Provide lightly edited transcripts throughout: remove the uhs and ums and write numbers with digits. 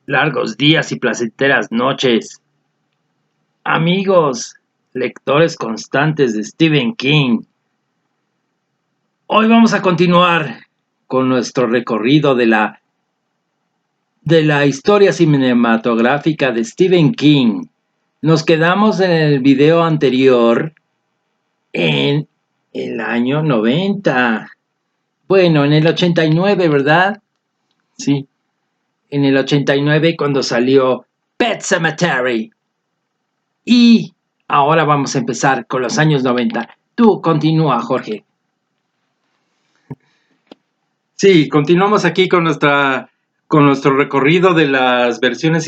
Largos días y placenteras noches. Amigos, lectores constantes de Stephen King. Hoy vamos a continuar con nuestro recorrido de la historia cinematográfica de Stephen King. Nos quedamos en el video anterior en el año 90. Bueno, en el 89, ¿verdad? Sí, en el 89 cuando salió Pet Sematary. Y ahora vamos a empezar con los años 90. Tú continúa, Jorge. Sí, continuamos aquí con nuestro recorrido de las versiones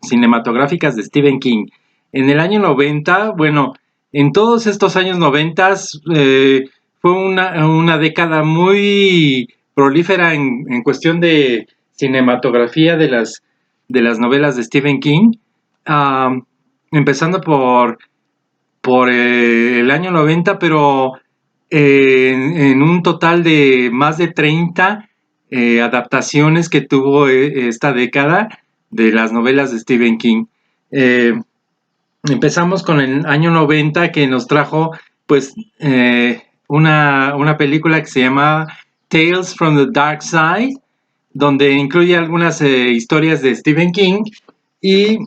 cinematográficas de Stephen King. En el año 90, bueno, en todos estos años 90 fue una década muy prolífera en cuestión de cinematografía de las novelas de Stephen King. Ah, Empezando por el año 90, pero en un total de más de 30 adaptaciones que tuvo esta década de las novelas de Stephen King. Eh, Empezamos con el año 90 que nos trajo pues una película que se llama Tales from the Dark Side, donde incluye algunas historias de Stephen King y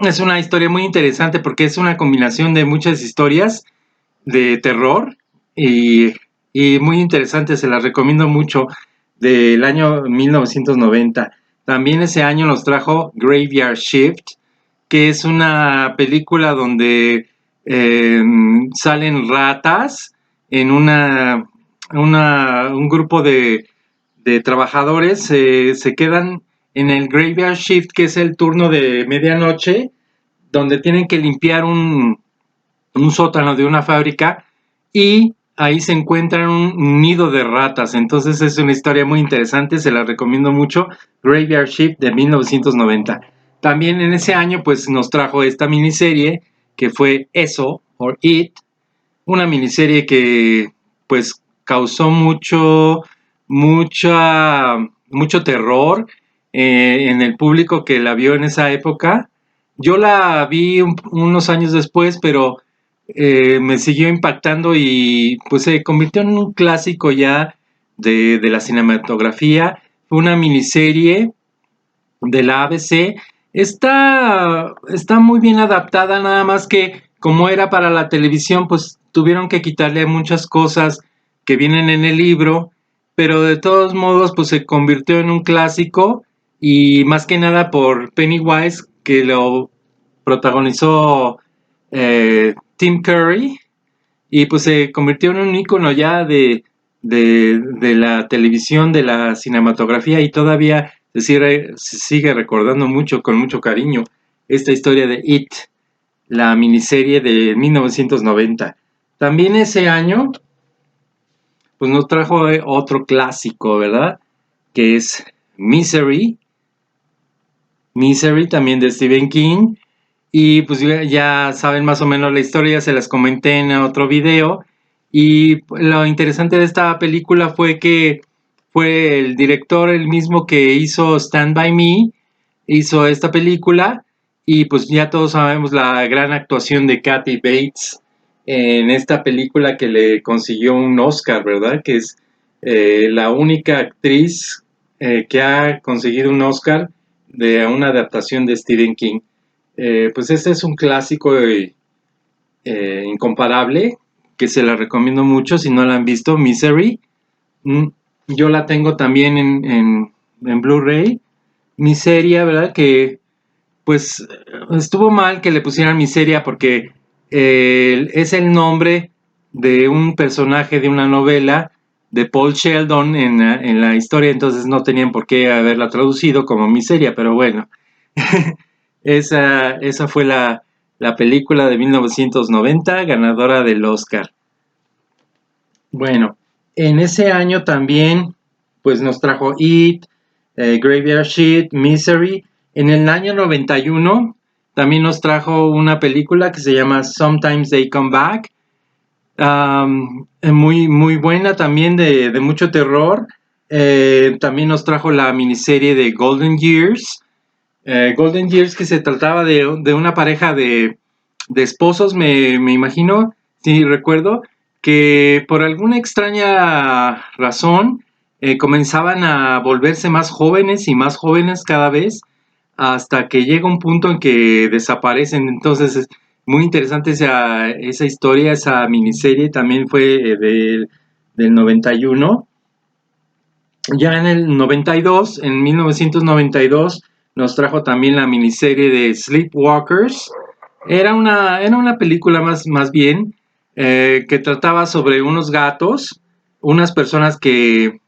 es una historia muy interesante porque es una combinación de muchas historias de terror y, y muy interesante, se las recomiendo mucho, del año 1990. También ese año nos trajo Graveyard Shift, que es una película donde salen ratas en un grupo de trabajadores, se quedan en el Graveyard Shift, que es el turno de medianoche, donde tienen que limpiar un sótano de una fábrica y ahí se encuentran un nido de ratas. Entonces es una historia muy interesante, se la recomiendo mucho. Graveyard Shift de 1990. También en ese año pues nos trajo esta miniserie que fue Eso, o It, una miniserie que pues causó mucho terror en el público que la vio en esa época. Yo la vi unos años después, pero me siguió impactando y pues se convirtió en un clásico ya de la cinematografía. Fue una miniserie de la ABC. Está muy bien adaptada, nada más que como era para la televisión, pues tuvieron que quitarle muchas cosas que vienen en el libro, pero de todos modos, pues se convirtió en un clásico y más que nada por Pennywise, que lo protagonizó Tim Curry, y pues se convirtió en un icono ya de la televisión, de la cinematografía, y todavía se sigue recordando mucho, con mucho cariño, esta historia de It, la miniserie de 1990. También ese año, pues nos trajo otro clásico, ¿verdad? Que es Misery. Misery, también de Stephen King. Y pues ya saben más o menos la historia, se las comenté en otro video. Y lo interesante de esta película fue que fue el director el mismo que hizo Stand By Me, hizo esta película. Y pues ya todos sabemos la gran actuación de Kathy Bates en esta película, que le consiguió un Oscar, ¿verdad? Que es la única actriz que ha conseguido un Oscar de una adaptación de Stephen King. Pues este es un clásico incomparable, que se la recomiendo mucho si no la han visto, Misery. Mm, yo la tengo también en Blu-ray. Miseria, ¿verdad? Que pues estuvo mal que le pusieran Miseria porque es el nombre de un personaje de una novela de Paul Sheldon en la historia, entonces no tenían por qué haberla traducido como Miseria, pero bueno. Esa fue la película de 1990, ganadora del Oscar. Bueno, en ese año también, pues nos trajo It, Graveyard Shift, Misery. En el año 91 también nos trajo una película que se llama Sometimes They Come Back. Muy, muy buena también, de mucho terror. También nos trajo la miniserie de Golden Years, Golden Years, que se trataba de una pareja de esposos, me imagino, si recuerdo, que por alguna extraña razón comenzaban a volverse más jóvenes y más jóvenes cada vez, hasta que llega un punto en que desaparecen. Entonces es muy interesante esa historia, esa miniserie. También fue del 91. Ya en el 92, en 1992, nos trajo también la miniserie de Sleepwalkers. Era una película más bien, que trataba sobre unos gatos, unas personas que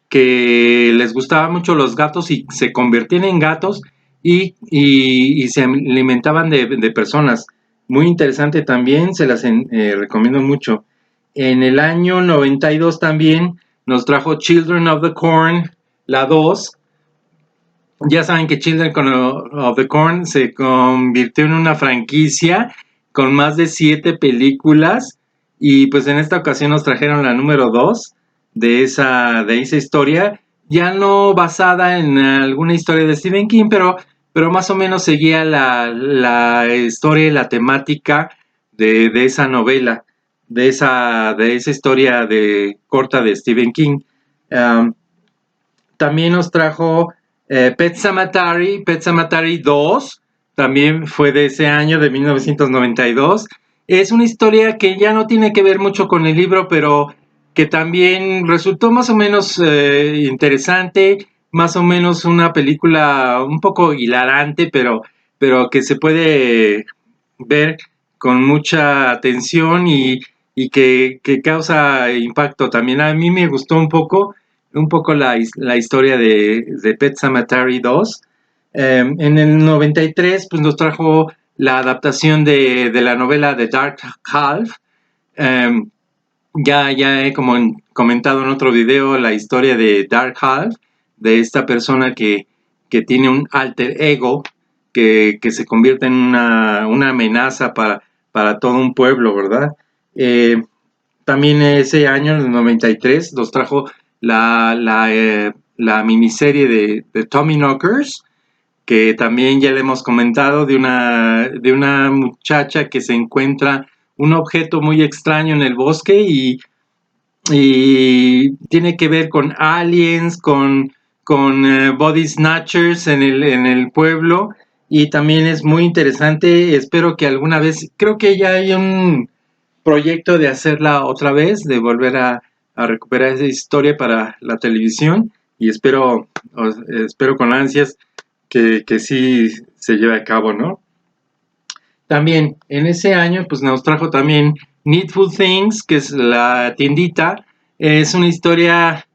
les gustaban mucho los gatos y se convertían en gatos y se alimentaban de personas. Muy interesante también, se las recomiendo mucho. En el año 92 también nos trajo Children of the Corn, la 2. Ya saben que Children of the Corn se convirtió en una franquicia con más de 7 películas, y pues en esta ocasión nos trajeron la número 2 de esa historia, ya no basada en alguna historia de Stephen King, pero más o menos seguía la historia y la temática de esa novela, de esa historia corta de Stephen King. Um, También nos trajo Pet Sematary 2, también fue de ese año, de 1992. Es una historia que ya no tiene que ver mucho con el libro, pero que también resultó más o menos interesante, más o menos una película un poco hilarante, pero que se puede ver con mucha atención y que causa impacto también. A mí me gustó un poco la historia de Pet Sematary 2. En el 93 pues nos trajo la adaptación de la novela de Dark Half. Um, ya he comentado en otro video la historia de Dark Half, de esta persona que tiene un alter ego que se convierte en una amenaza para todo un pueblo, ¿verdad? También ese año, en el 93, nos trajo la miniserie de Tommy Knockers, que también ya le hemos comentado, de una muchacha que se encuentra un objeto muy extraño en el bosque y tiene que ver con aliens, con body snatchers en el pueblo, y también es muy interesante. Espero que alguna vez, creo que ya hay un proyecto de hacerla otra vez, de volver a recuperar esa historia para la televisión, y espero con ansias que sí se lleve a cabo, ¿no? También en ese año pues nos trajo también Needful Things, que es la tiendita. Es una historia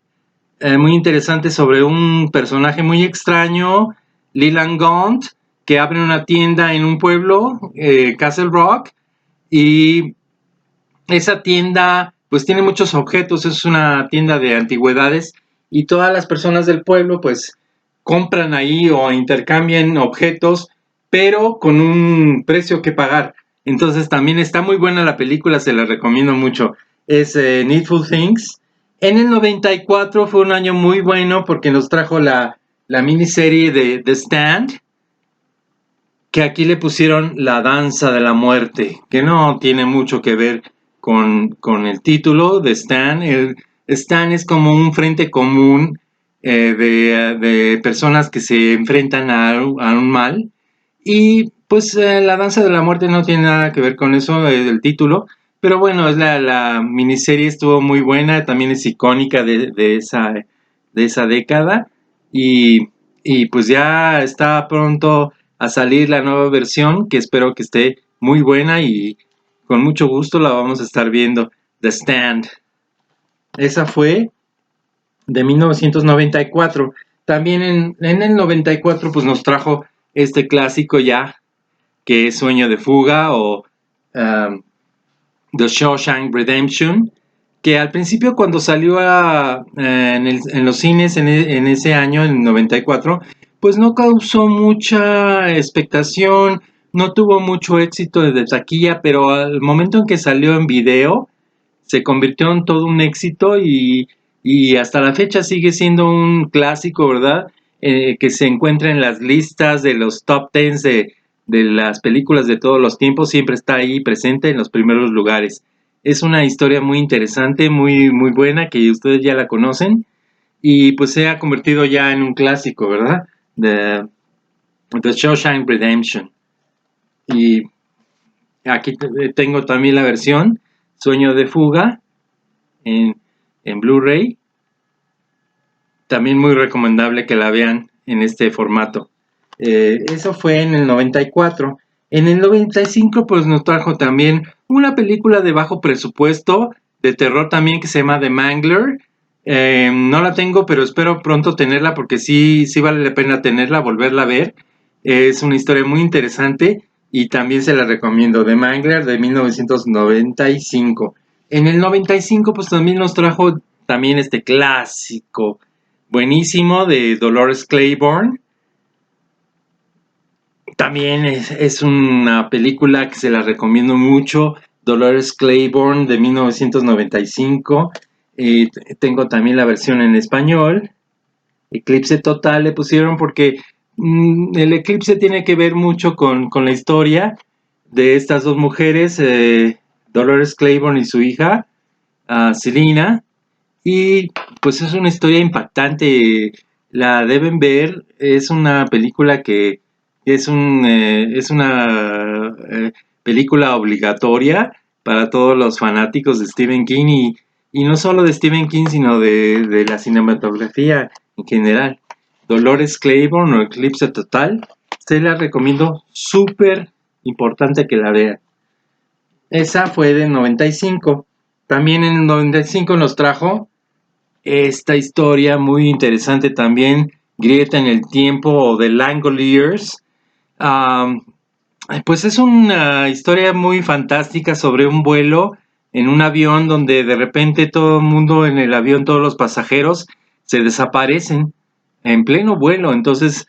muy interesante sobre un personaje muy extraño, Leland Gaunt, que abre una tienda en un pueblo, Castle Rock, y esa tienda pues tiene muchos objetos, es una tienda de antigüedades, y todas las personas del pueblo pues compran ahí o intercambian objetos, pero con un precio que pagar. Entonces también está muy buena la película, se la recomiendo mucho. Es Needful Things. En el 94 fue un año muy bueno porque nos trajo la miniserie de The Stand, que aquí le pusieron La Danza de la Muerte, que no tiene mucho que ver con el título de Stan. El Stan es como un frente común de personas que se enfrentan a un mal. Y pues La Danza de la Muerte no tiene nada que ver con eso, el título. Pero bueno, la miniserie estuvo muy buena, también es icónica de esa década. Y, y pues ya está pronto a salir la nueva versión, que espero que esté muy buena, y con mucho gusto la vamos a estar viendo. The Stand. Esa fue de 1994. También en el 94 pues nos trajo este clásico ya, que es Sueño de Fuga, o The Shawshank Redemption, que al principio cuando salió en los cines en ese año, en el 94, pues no causó mucha expectación, no tuvo mucho éxito de taquilla, pero al momento en que salió en video, se convirtió en todo un éxito, y hasta la fecha sigue siendo un clásico, ¿verdad? que se encuentra en las listas de los top 10 de las películas de todos los tiempos, siempre está ahí presente en los primeros lugares. Es una historia muy interesante, muy, muy buena, que ustedes ya la conocen, y pues se ha convertido ya en un clásico, ¿verdad? The Shawshank Redemption. Y aquí tengo también la versión Sueño de Fuga en Blu-ray. También muy recomendable que la vean en este formato. Eso fue en el 94. En el 95 pues nos trajo también una película de bajo presupuesto, de terror también, que se llama The Mangler. No la tengo, pero espero pronto tenerla, porque sí vale la pena tenerla, volverla a ver. Es una historia muy interesante y también se la recomiendo. The Mangler, de 1995. En el 95 pues también nos trajo también este clásico buenísimo de Dolores Claiborne. También es una película que se la recomiendo mucho. Dolores Claiborne, de 1995. Tengo también la versión en español. Eclipse Total le pusieron porque el eclipse tiene que ver mucho con la historia de estas dos mujeres, Dolores Claiborne y su hija, Selena. Y pues es una historia impactante, la deben ver. Es una película que es una película obligatoria para todos los fanáticos de Stephen King, y no solo de Stephen King, sino de la cinematografía en general. Dolores Claiborne o Eclipse Total, se la recomiendo, súper importante que la vean. Esa fue del 95. También en el 95 nos trajo esta historia muy interesante también, Grieta en el Tiempo, o The Langoliers. Pues es una historia muy fantástica sobre un vuelo en un avión donde de repente todo el mundo en el avión, todos los pasajeros, se desaparecen en pleno vuelo. Entonces,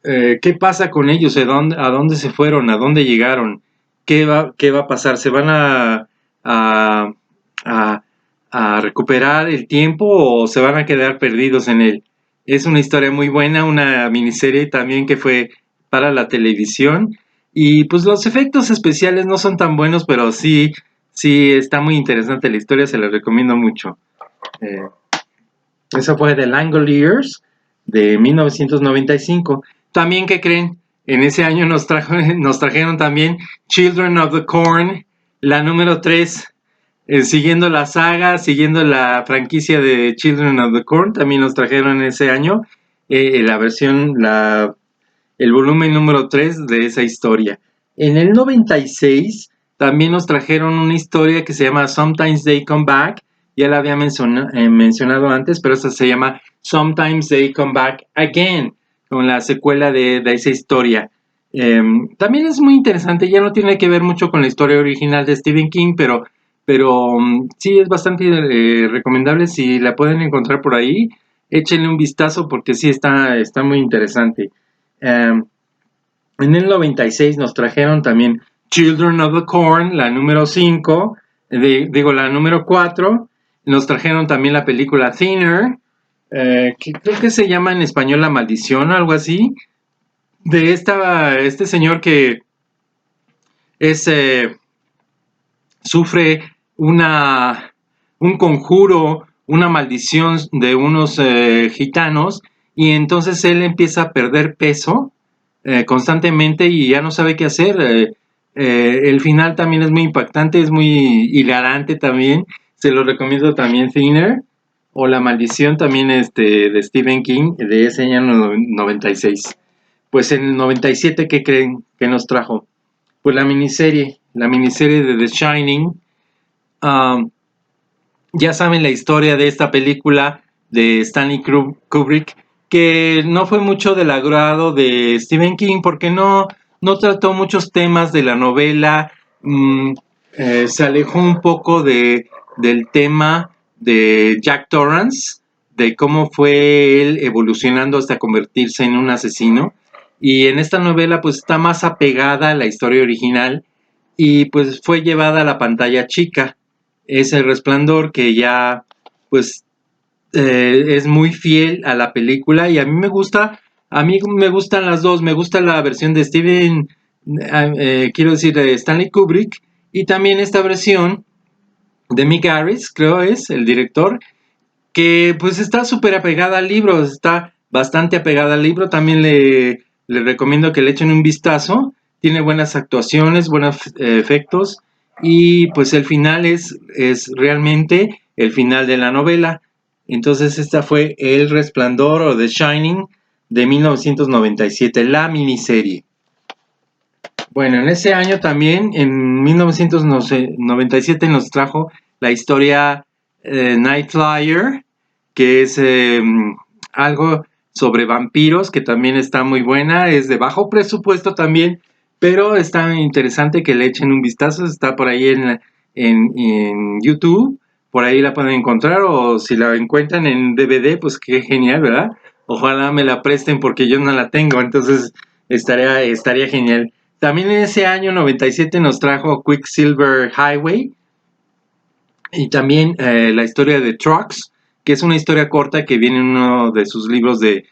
¿qué pasa con ellos? ¿A dónde se fueron? ¿A dónde llegaron? ¿Qué va a pasar? ¿Se van a, a a recuperar el tiempo o se van a quedar perdidos en él? Es una historia muy buena, una miniserie también que fue para la televisión, y pues los efectos especiales no son tan buenos, pero sí está muy interesante la historia, se la recomiendo mucho. Eso fue The Langoliers, de 1995. También, ¿qué creen? En ese año nos trajeron también Children of the Corn, la número 3. Siguiendo la saga, siguiendo la franquicia de Children of the Corn, también nos trajeron ese año la versión, el volumen número 3 de esa historia. En el 96 también nos trajeron una historia que se llama Sometimes They Come Back. Ya la había mencionado antes, pero esta se llama Sometimes They Come Back Again, con la secuela de esa historia. También es muy interesante, ya no tiene que ver mucho con la historia original de Stephen King, pero sí es bastante recomendable. Si la pueden encontrar por ahí, échenle un vistazo, porque sí está muy interesante. En el 96 nos trajeron también Children of the Corn, la número 5, la número 4. Nos trajeron también la película Thinner, que creo que se llama en español La Maldición o algo así, de este señor que sufre un conjuro, una maldición de unos gitanos, y entonces él empieza a perder peso constantemente y ya no sabe qué hacer. El final también es muy impactante, es muy hilarante también. Se lo recomiendo también, Thinner, o La Maldición también, de Stephen King, de ese año 96. Pues en el 97, ¿qué creen que nos trajo? Pues la miniserie de The Shining. Ya saben la historia de esta película de Stanley Kubrick, que no fue mucho del agrado de Stephen King, porque no trató muchos temas de la novela. Se alejó un poco del tema de Jack Torrance, de cómo fue él evolucionando hasta convertirse en un asesino. Y en esta novela pues está más apegada a la historia original, y pues fue llevada a la pantalla chica. Es El Resplandor, que ya pues es muy fiel a la película, y a mí me gusta A mí me gustan las dos, me gusta la versión de quiero decir, de Stanley Kubrick, y también esta versión de Mick Garris, creo es el director, que pues está súper apegada al libro, está bastante apegada al libro, también le recomiendo que le echen un vistazo, tiene buenas actuaciones, buenos efectos, y pues el final es realmente el final de la novela. Entonces esta fue El Resplandor o The Shining de 1997, la miniserie. Bueno, en ese año también, en 1997, nos trajo la historia Night Flyer, que es algo sobre vampiros, que también está muy buena, es de bajo presupuesto también, pero está interesante que le echen un vistazo, está por ahí en YouTube, por ahí la pueden encontrar, o si la encuentran en DVD, pues qué genial, ¿verdad? Ojalá me la presten porque yo no la tengo, entonces estaría genial. También en ese año 97 nos trajo Quicksilver Highway y también la historia de Trucks, que es una historia corta que viene en uno de sus libros de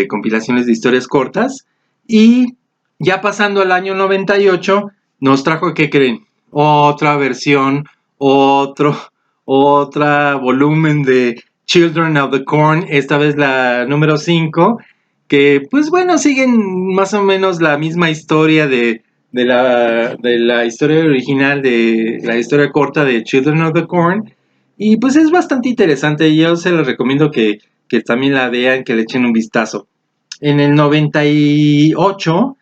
compilaciones de historias cortas. Y ya pasando al año 98 nos trajo, ¿qué creen? Otra versión, otro, otra volumen de Children of the Corn, esta vez la número 5, que pues bueno, siguen más o menos la misma historia de la historia original, de la historia corta de Children of the Corn. Y pues es bastante interesante. Yo se los recomiendo que también la vean, que le echen un vistazo. En el 98,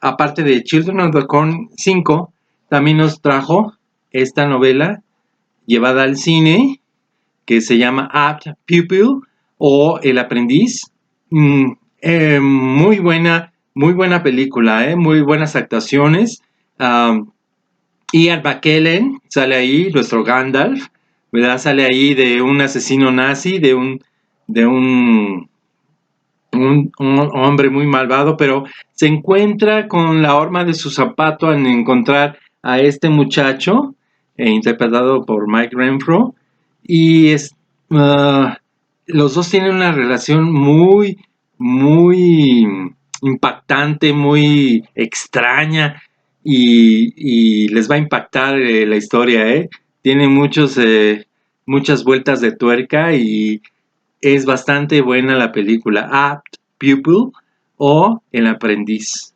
aparte de Children of the Corn 5, también nos trajo esta novela llevada al cine que se llama Apt Pupil o El Aprendiz. Muy buena película, muy buenas actuaciones. Ian McKellen sale ahí, nuestro Gandalf, ¿verdad? Sale ahí de un asesino nazi, de un hombre muy malvado, pero se encuentra con la horma de su zapato en encontrar a este muchacho, interpretado por Mike Renfro, y uh, los dos tienen una relación muy impactante, muy extraña, y les va a impactar la historia, ¿eh? Tiene muchas vueltas de tuerca y es bastante buena la película Apt Pupil o El Aprendiz.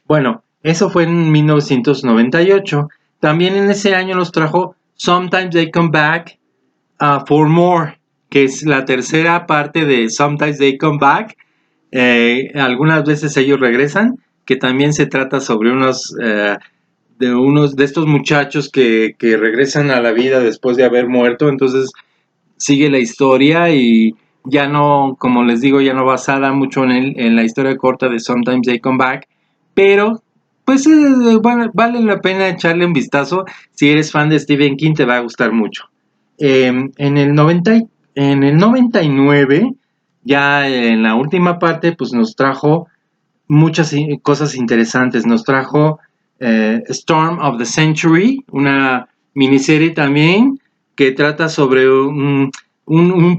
Bueno, eso fue en 1998. También en ese año nos trajo Sometimes They Come Back for More, que es la tercera parte de Sometimes They Come Back. Algunas veces ellos regresan, que también se trata sobre unos de estos muchachos que regresan a la vida después de haber muerto. Entonces sigue la historia y ya no, como les digo, ya no basada mucho en la historia corta de Sometimes They Come Back, pero pues bueno, vale la pena echarle un vistazo. Si eres fan de Stephen King te va a gustar mucho. En el 99, ya en la última parte, pues nos trajo muchas cosas interesantes. Nos trajo Storm of the Century, una miniserie también que trata sobre un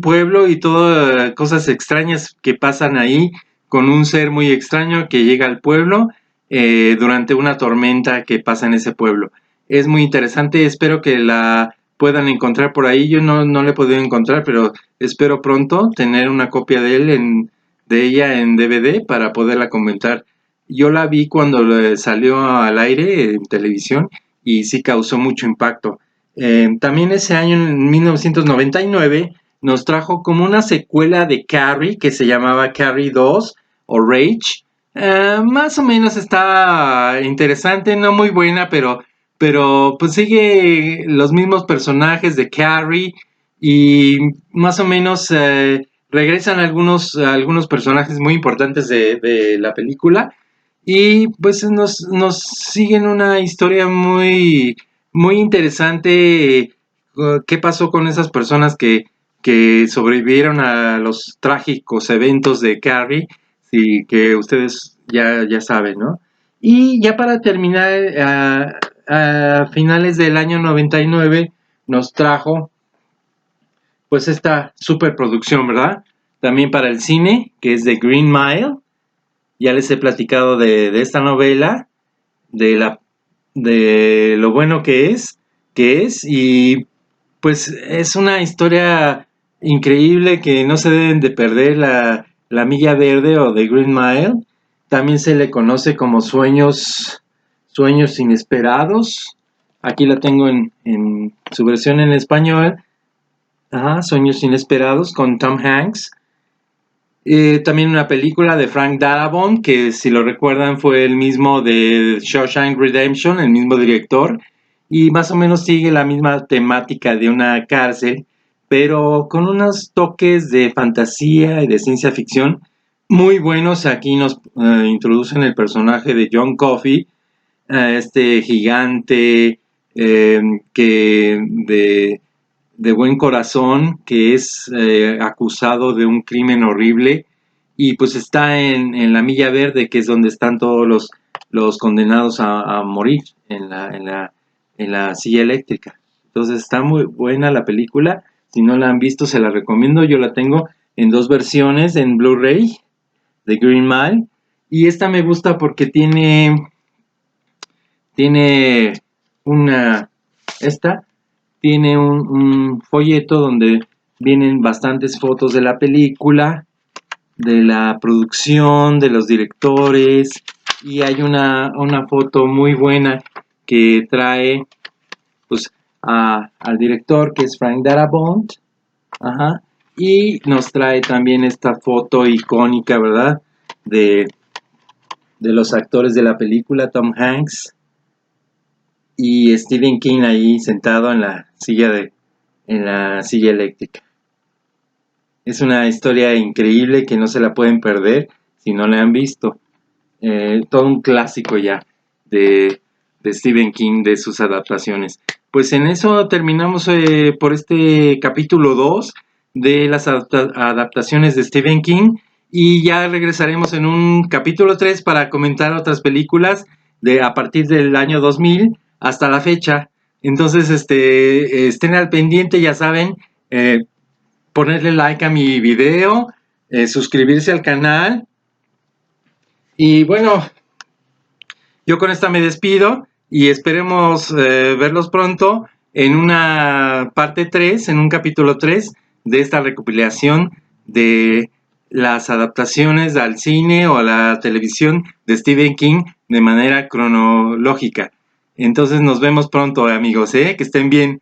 pueblo y todas cosas extrañas que pasan ahí con un ser muy extraño que llega al pueblo durante una tormenta que pasa en ese pueblo. Es muy interesante, espero que la puedan encontrar por ahí. Yo no la he podido encontrar, pero espero pronto tener una copia de ella en DVD para poderla comentar. Yo la vi cuando salió al aire en televisión y sí causó mucho impacto. También ese año, en 1999, nos trajo como una secuela de Carrie que se llamaba Carrie 2 o Rage. Más o menos está interesante, no muy buena, pero pues sigue los mismos personajes de Carrie y más o menos regresan algunos personajes muy importantes de la película y pues nos siguen una historia muy interesante. ¿Qué pasó con esas personas que sobrevivieron a los trágicos eventos de Carrie? Sí, que ustedes ya saben, ¿no? Y ya para terminar, a finales del año 99 nos trajo pues esta superproducción, ¿verdad? también para el cine, que es The Green Mile. Ya les he platicado de esta novela, de lo bueno que es, y pues es una historia increíble que no se deben de perder, la Milla Verde o The Green Mile. También se le conoce como Sueños Inesperados. Aquí la tengo en su versión en español. Ajá, Sueños Inesperados con Tom Hanks. También una película de Frank Darabont, que si lo recuerdan fue el mismo de Shawshank Redemption, el mismo director, y más o menos sigue la misma temática de una cárcel, pero con unos toques de fantasía y de ciencia ficción muy buenos. Aquí nos introducen el personaje de John Coffey, este gigante que de buen corazón, que es acusado de un crimen horrible y pues está en la Milla Verde, que es donde están todos los condenados a morir en la silla eléctrica. Entonces está muy buena la película. Si no la han visto, se la recomiendo. Yo la tengo en 2 versiones, en Blu-ray de Green Mile. Y esta me gusta porque tiene una, esta tiene un folleto donde vienen bastantes fotos de la película, de la producción, de los directores, y hay una foto muy buena que trae pues al director, que es Frank Darabont, ajá, y nos trae también esta foto icónica, ¿verdad? De los actores de la película, Tom Hanks y Stephen King ahí sentado en la silla eléctrica. Es una historia increíble que no se la pueden perder si no la han visto. Todo un clásico ya de Stephen King, de sus adaptaciones. Pues en eso terminamos por este capítulo 2 de las adaptaciones de Stephen King, y ya regresaremos en un capítulo 3 para comentar otras películas a partir del año 2000 hasta la fecha. Entonces, estén al pendiente, ya saben, ponerle like a mi video, suscribirse al canal. Y bueno, yo con esta me despido y esperemos verlos pronto en una parte 3, en un capítulo 3 de esta recopilación de las adaptaciones al cine o a la televisión de Stephen King de manera cronológica. Entonces nos vemos pronto, amigos, que estén bien.